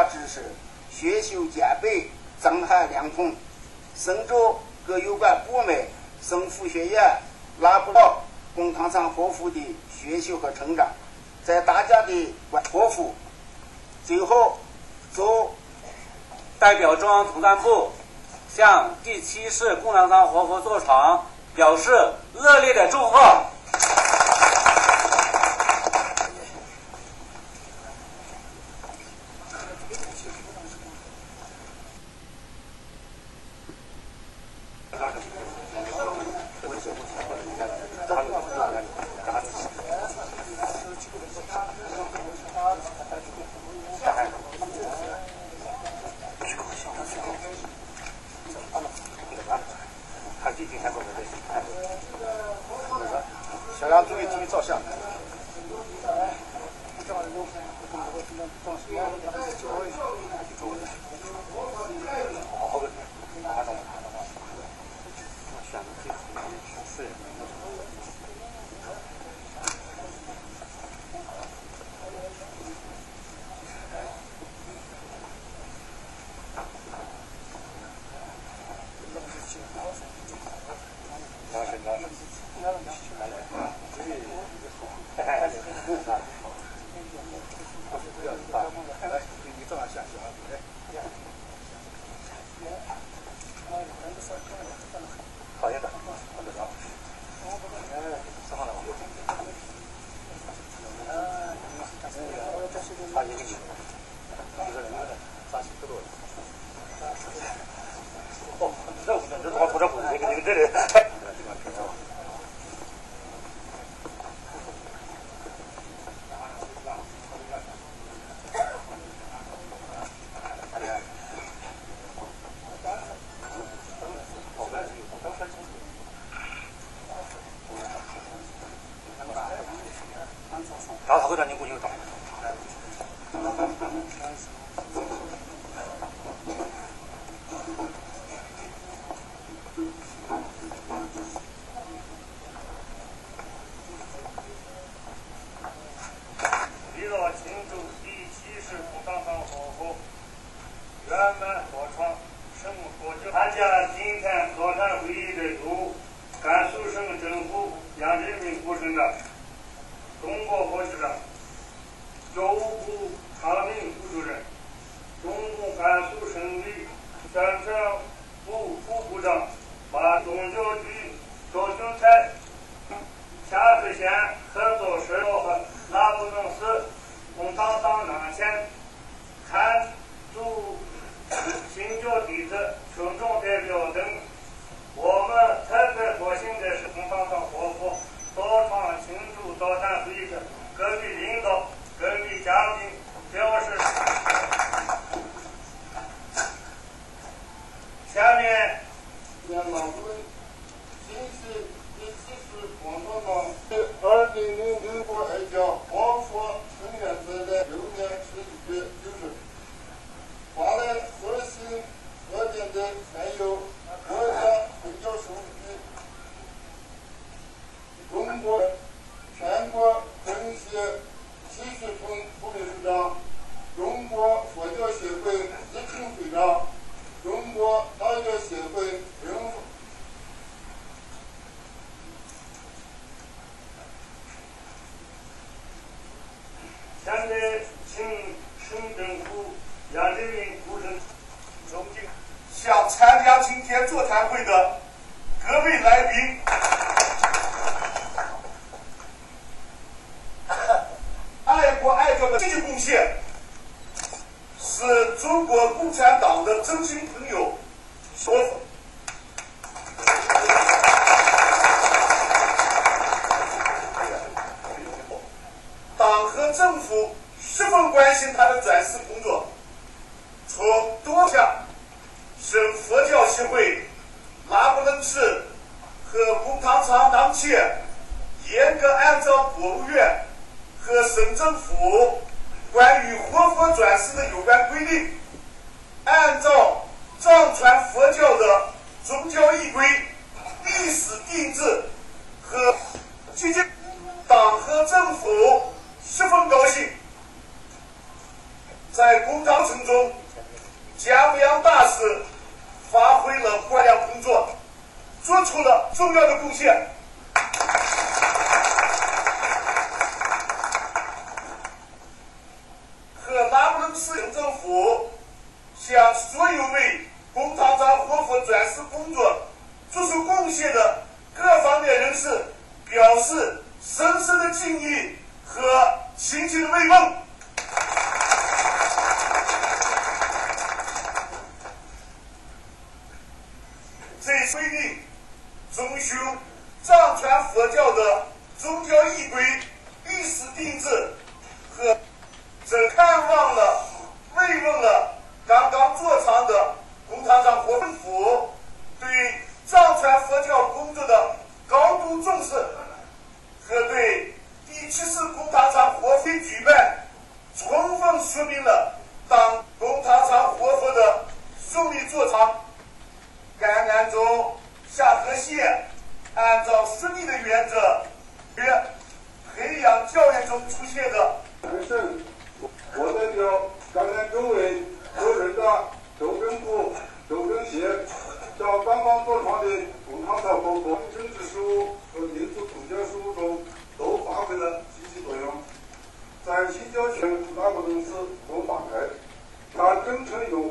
化知识，学修兼备，增含良统，深州各有关部门生辅学院拉不到供堂上活佛的学习和成长，在大家的托付。最后，代表中央统战部向第7市供堂上活佛座堂表示热烈的祝贺。小杨注意照相。然后他会让您过去找。为了庆祝第7市供堂上活佛圆满坐床圣佛教，参加今天座谈会议的有甘肃省政府杨振民副省长、中国副市长、教务部常明副主任、中共甘肃省委宣传部副部长马宗教局周雄才、下次县合作社和拉布农市供堂上南县看驻新教弟子、群众代表等。我们特别高兴的是，供堂上活佛到场庆祝座谈会的各位领导、各位嘉宾表示。下面让老师新市第7市供堂上2006国外交活佛成员者的6年11月9日，华人核心核点的还有国家会教书记、中国全国政协7市副理事长、中国佛教协会日庆会长、中国道教协会人物。现在请省政府杨振民副省荣景向参加今天座谈会的各位来宾爱国爱港的积极贡献，是中国共产党的真心朋友说服。党和政府十分关心他的转世工作，从多项省佛教协会、拉卜楞市和供堂厂当前严格按照国务院和省政府关于活佛转世的有关规定，按照藏传佛教的宗教仪规、历史定制和积极，党和政府十分高兴。在在公章程中将这样大事发挥了过量工作，做出了重要的贡献。和拉卜楞市省政府向所有为公堂上活佛转世工作做出贡献的各方面人士表示深深的敬意和亲切的慰问。这一规定遵循藏传佛教的宗教仪规、历史定制和看望了、慰问了刚刚坐场的公堂上活政府对藏传佛教工作的高度重视，和对第7次公堂上活佛举办充分说明了当公堂上活佛的顺利坐场。该案中下河县按照实地的原则，培养教育中出现的我代表甘南州委和人大州政府、州政协向刚刚坐床的公堂上活佛政治事务和民族宗教事务中都发挥了积极作用。在新疆县拉卜楞市东法开，他真诚拥